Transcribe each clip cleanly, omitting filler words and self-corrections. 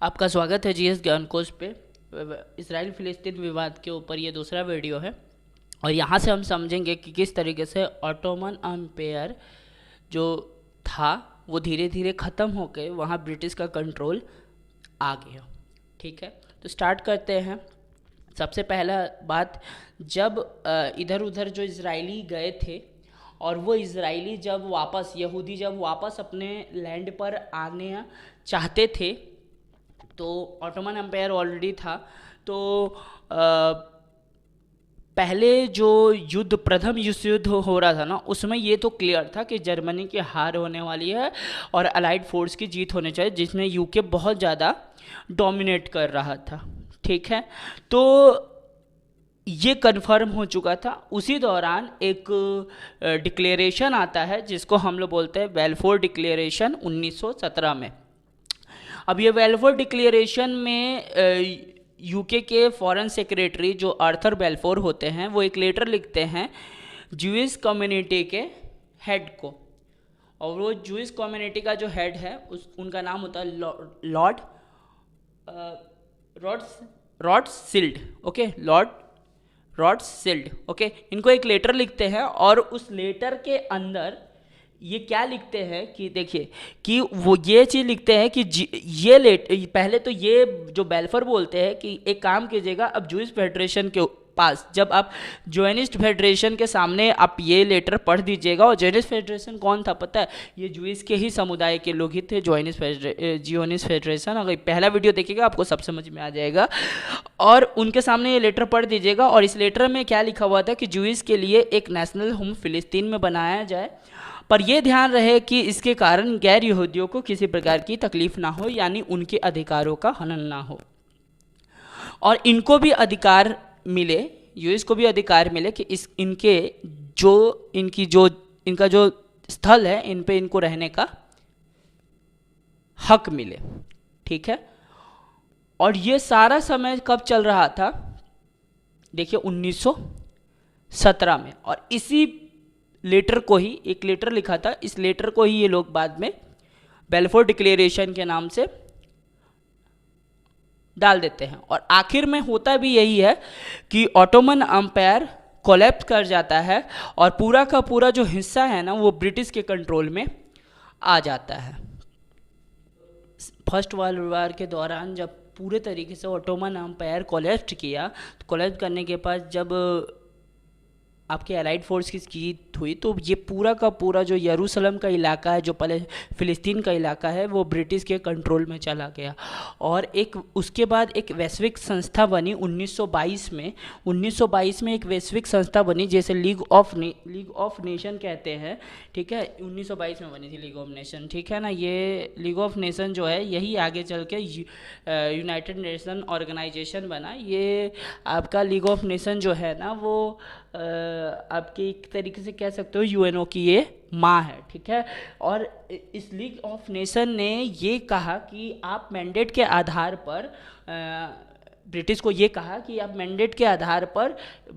आपका स्वागत है जीएस ज्ञान कोश पे। इसराइल फिलिस्तीन विवाद के ऊपर ये दूसरा वीडियो है और यहाँ से हम समझेंगे कि किस तरीके से ऑटोमन एम्पायर जो था वो धीरे धीरे ख़त्म होकर वहाँ ब्रिटिश का कंट्रोल आ गया। ठीक है, तो स्टार्ट करते हैं। सबसे पहला बात, जब इधर उधर जो इजरायली गए थे और वो इजरायली यहूदी जब वापस अपने लैंड पर आने चाहते थे तो ऑटोमन एम्पायर ऑलरेडी था। तो पहले जो प्रथम विश्व युद्ध हो रहा था ना, उसमें ये तो क्लियर था कि जर्मनी की हार होने वाली है और अलाइड फोर्स की जीत होनी चाहिए, जिसमें यूके बहुत ज़्यादा डोमिनेट कर रहा था। ठीक है, तो ये कन्फर्म हो चुका था। उसी दौरान एक डिक्लेरेशन आता है जिसको हम लोग बोलते हैं बेल्फोर डिक्लेरेशन 1917 में। अब ये बेल्फोर डिक्लेरेशन में यूके के फॉरेन सेक्रेटरी जो आर्थर बेल्फोर होते हैं वो एक लेटर लिखते हैं ज्यूइश कम्युनिटी के हेड को, और वो ज्यूइश कम्युनिटी का जो हेड है उनका नाम होता है Lord Rothschild. Okay, Lord Rothschild. Okay, इनको एक लेटर लिखते हैं और उस लेटर के अंदर ये क्या लिखते हैं कि देखिए कि वो ये चीज़ लिखते हैं कि पहले तो ये जो बेल्फोर बोलते हैं कि एक काम कीजिएगा, अब जूइश फेडरेशन के पास जब आप जोनिस्ट फेडरेशन के सामने आप ये लेटर पढ़ दीजिएगा। और जोनिस्ट फेडरेशन कौन था पता है? ये जूइश के ही समुदाय के लोग ही थे। जियोनिस्ट फेडरेशन, अगर पहला वीडियो देखिएगा आपको सब समझ में आ जाएगा। और उनके सामने ये लेटर पढ़ दीजिएगा और इस लेटर में क्या लिखा हुआ था कि जूइश के लिए एक नेशनल होम फिलिस्तीन में बनाया जाए, पर यह ध्यान रहे कि इसके कारण गैर यहूदियों को किसी प्रकार की तकलीफ ना हो, यानी उनके अधिकारों का हनन ना हो, और इनको भी अधिकार मिले, यूएस को भी अधिकार मिले कि इनका जो स्थल है इन पे इनको रहने का हक मिले। ठीक है, और ये सारा समय कब चल रहा था? देखिए 1917 में। और इसी लेटर को ही, एक लेटर लिखा था, इस लेटर को ही ये लोग बाद में बेल्फोर डिक्लेरेशन के नाम से डाल देते हैं। और आखिर में होता भी यही है कि ऑटोमन एम्पायर कोलैप्स कर जाता है और पूरा का पूरा जो हिस्सा है ना वो ब्रिटिश के कंट्रोल में आ जाता है। फर्स्ट वर्ल्ड वॉर के दौरान जब पूरे तरीके से ऑटोमन एम्पायर कोलैप्स किया, तो कोलैप्स करने के बाद जब आपके अलाइड फोर्स की जीत हुई तो ये पूरा का पूरा जो यरूशलेम का इलाका है, जो पहले फ़िलिस्तीन का इलाका है, वो ब्रिटिश के कंट्रोल में चला गया। और उसके बाद एक वैश्विक संस्था बनी 1922 में। 1922 में एक वैश्विक संस्था बनी, जैसे लीग ऑफ नेशन कहते हैं। ठीक है, 1922 में बनी थी लीग ऑफ नेशन। ठीक है ना, ये लीग ऑफ नेशन जो है यही आगे चल के यूनाइटेड नेशन ऑर्गेनाइजेशन बना। ये आपका लीग ऑफ नेशन जो है ना वो आपके एक तरीके से कह सकते हो यूएनओ की ये माँ है। ठीक है, और इस लीग ऑफ नेशन ने ये कहा कि आप मैंडेट के आधार पर ब्रिटिश को ये कहा कि आप मैंडेट के आधार पर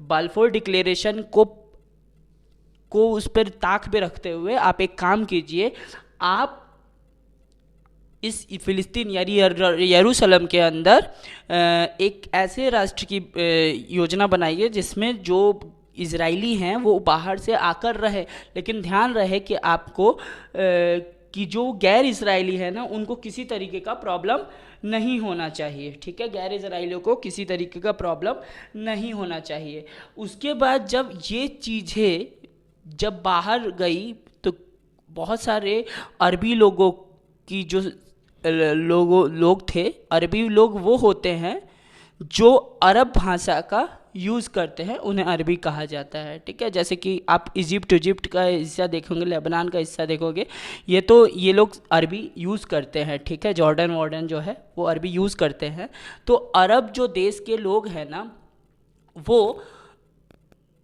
बाल्फोर डिक्लेरेशन को उस पर ताक पे रखते हुए आप एक काम कीजिए, आप इस फिलिस्तीन यानी यरूशलेम के अंदर एक ऐसे राष्ट्र की योजना बनाइए जिसमें जो इजरायली हैं वो बाहर से आकर रहे, लेकिन ध्यान रहे कि आपको कि जो गैर इजरायली है ना उनको किसी तरीके का प्रॉब्लम नहीं होना चाहिए। ठीक है, गैर इजरायलियों को किसी तरीके का प्रॉब्लम नहीं होना चाहिए। उसके बाद जब ये चीज़ें जब बाहर गई तो बहुत सारे अरबी लोगों की जो लोग थे, अरबी लोग वो होते हैं जो अरब भाषा का यूज़ करते हैं, उन्हें अरबी कहा जाता है। ठीक है, जैसे कि आप इजिप्ट का हिस्सा देखोगे, लेबनान का हिस्सा देखोगे, ये लोग अरबी यूज़ करते हैं। ठीक है, जॉर्डन जो है वो अरबी यूज़ करते हैं। तो अरब जो देश के लोग हैं ना वो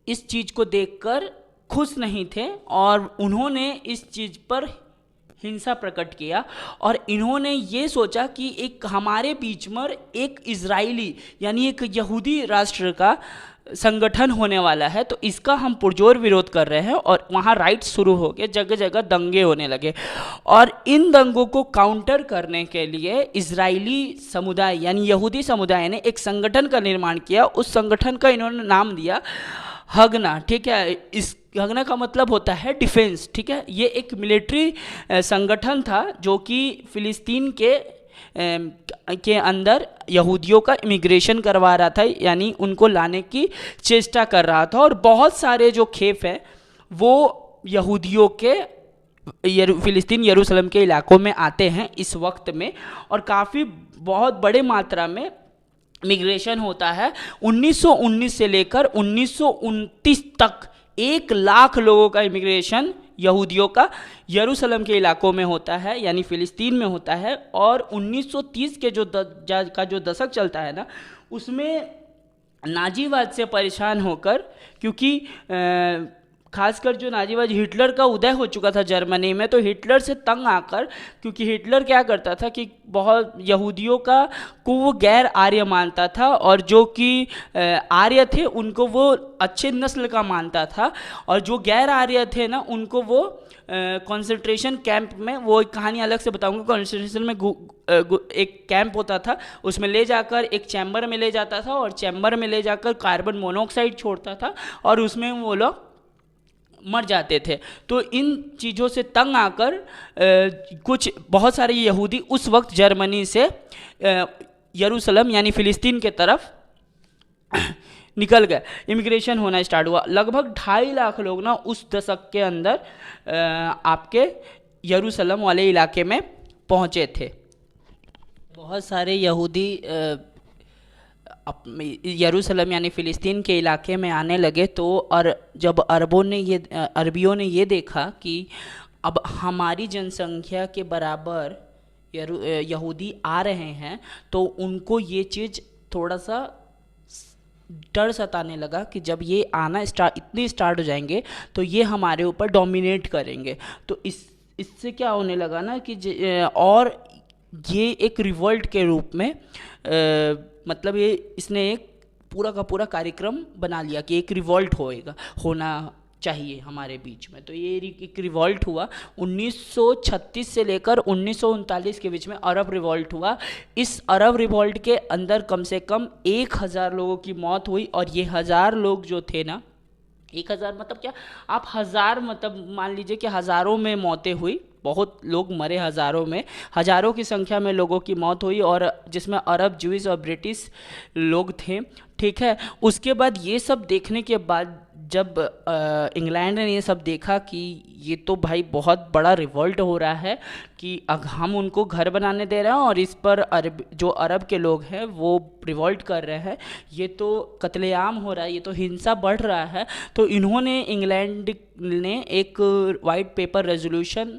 इस चीज़ को देखकर खुश नहीं थे और उन्होंने इस चीज़ पर हिंसा प्रकट किया और इन्होंने ये सोचा कि एक हमारे बीच में एक इजरायली यानी एक यहूदी राष्ट्र का संगठन होने वाला है, तो इसका हम पुरजोर विरोध कर रहे हैं। और वहाँ राइट्स शुरू हो गए, जगह जगह दंगे होने लगे। और इन दंगों को काउंटर करने के लिए इजरायली समुदाय यानी यहूदी समुदाय ने एक संगठन का निर्माण किया। उस संगठन का इन्होंने नाम दिया हगना, ठीक है। इस हगना का मतलब होता है डिफेंस, ठीक है। ये एक मिलिट्री संगठन था जो कि फ़िलिस्तीन के अंदर यहूदियों का इमिग्रेशन करवा रहा था, यानी उनको लाने की चेष्टा कर रहा था। और बहुत सारे जो खेप हैं वो यहूदियों के फ़िलिस्तीन यरूशलेम के इलाकों में आते हैं इस वक्त में, और काफ़ी बहुत बड़े मात्रा में इमिग्रेशन होता है। 1919 से लेकर 1929 तक 1 लाख लोगों का इमिग्रेशन यहूदियों का यरूशलेम के इलाकों में होता है, यानी फ़िलिस्तीन में होता है। और 1930 के जो दशक चलता है ना, उसमें नाजीवाद से परेशान होकर, क्योंकि खासकर जो नाजीवाद, हिटलर का उदय हो चुका था जर्मनी में, तो हिटलर से तंग आकर, क्योंकि हिटलर क्या करता था कि बहुत यहूदियों को वो गैर आर्य मानता था, और जो कि आर्य थे उनको वो अच्छे नस्ल का मानता था, और जो गैर आर्य थे ना उनको वो कंसंट्रेशन कैंप में, वो एक कहानी अलग से बताऊंगा, कंसंट्रेशन में एक कैंप होता था, उसमें ले जाकर एक चैम्बर में ले जाता था, और चैम्बर में ले जाकर कार्बन मोनोऑक्साइड छोड़ता था, और उसमें वो लोग मर जाते थे। तो इन चीज़ों से तंग आकर कुछ बहुत सारे यहूदी उस वक्त जर्मनी से यरूशलेम यानी फ़िलिस्तीन के तरफ निकल गए, इमिग्रेशन होना स्टार्ट हुआ। लगभग 2.5 लाख लोग ना उस दशक के अंदर आपके यरूशलेम वाले इलाके में पहुँचे थे। बहुत सारे यहूदी यरूशलेम यानी फ़िलिस्तीन के इलाके में आने लगे, तो और जब अरबियों ने ये देखा कि अब हमारी जनसंख्या के बराबर यहूदी आ रहे हैं, तो उनको ये चीज़ थोड़ा सा डर सताने लगा कि जब ये आना इतने स्टार्ट हो जाएंगे तो ये हमारे ऊपर डोमिनेट करेंगे। तो इससे क्या होने लगा ना कि और ये एक रिवोल्ट के रूप में मतलब इसने एक पूरा का पूरा कार्यक्रम बना लिया कि एक रिवोल्ट होना चाहिए हमारे बीच में। तो ये एक रिवोल्ट हुआ 1936 से लेकर 1939 के बीच में अरब रिवोल्ट हुआ। इस अरब रिवोल्ट के अंदर कम से कम 1000 लोगों की मौत हुई, और ये 1000 लोग जो थे ना, 1000 मतलब क्या, आप 1000 मतलब मान लीजिए कि हज़ारों में मौतें हुई, बहुत लोग मरे, हज़ारों की संख्या में लोगों की मौत हुई, और जिसमें अरब, ज्यूइश और ब्रिटिश लोग थे, ठीक है। उसके बाद ये सब देखने के बाद जब इंग्लैंड ने ये सब देखा कि ये तो भाई बहुत बड़ा रिवोल्ट हो रहा है कि हम उनको घर बनाने दे रहे हैं और इस पर जो अरब के लोग हैं वो रिवोल्ट कर रहे हैं, ये तो कत्लेआम हो रहा है, ये तो हिंसा बढ़ रहा है। तो इन्होंने, इंग्लैंड ने एक वाइट पेपर रेजोल्यूशन,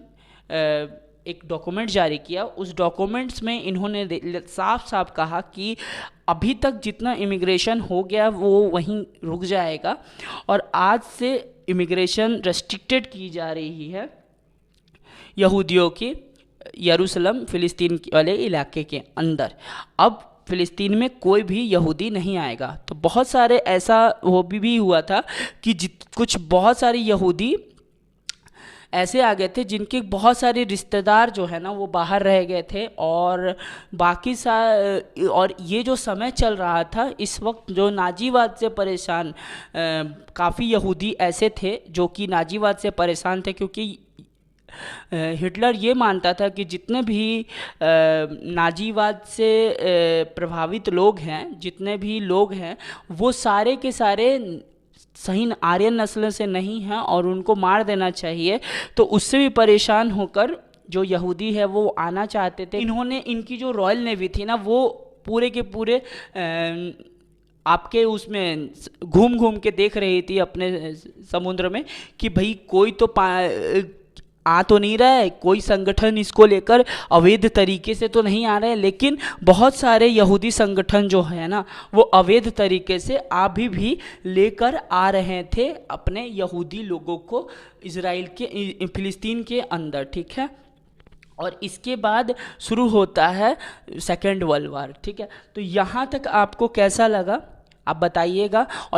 एक डॉक्यूमेंट जारी किया। उस डॉक्यूमेंट्स में इन्होंने साफ साफ कहा कि अभी तक जितना इमिग्रेशन हो गया वो वहीं रुक जाएगा, और आज से इमिग्रेशन रेस्ट्रिक्टेड की जा रही है यहूदियों की यरूशलेम फ़िलिस्तीन वाले इलाके के अंदर। अब फ़िलिस्तीन में कोई भी यहूदी नहीं आएगा। तो बहुत सारे ऐसा वो भी हुआ था कि कुछ बहुत सारे यहूदी ऐसे आ गए थे जिनके बहुत सारे रिश्तेदार जो है ना वो बाहर रह गए थे, और बाकी और ये जो समय चल रहा था इस वक्त, जो नाजीवाद से परेशान काफ़ी यहूदी ऐसे थे जो कि नाजीवाद से परेशान थे, क्योंकि हिटलर ये मानता था कि जितने भी नाजीवाद से प्रभावित लोग हैं, जितने भी लोग हैं, वो सारे के सारे सही आर्यन नस्ल से नहीं हैं और उनको मार देना चाहिए। तो उससे भी परेशान होकर जो यहूदी है वो आना चाहते थे। इन्होंने, इनकी जो रॉयल नेवी थी ना, वो पूरे के पूरे आपके उसमें घूम घूम के देख रही थी अपने समुद्र में कि भाई कोई तो आ तो नहीं रहा है, कोई संगठन इसको लेकर अवैध तरीके से तो नहीं आ रहे हैं। लेकिन बहुत सारे यहूदी संगठन जो है ना वो अवैध तरीके से अभी भी लेकर आ रहे थे अपने यहूदी लोगों को इजराइल के, फ़िलिस्तीन के अंदर, ठीक है। और इसके बाद शुरू होता है सेकेंड वर्ल्ड वार, ठीक है। तो यहाँ तक आपको कैसा लगा आप बताइएगा। और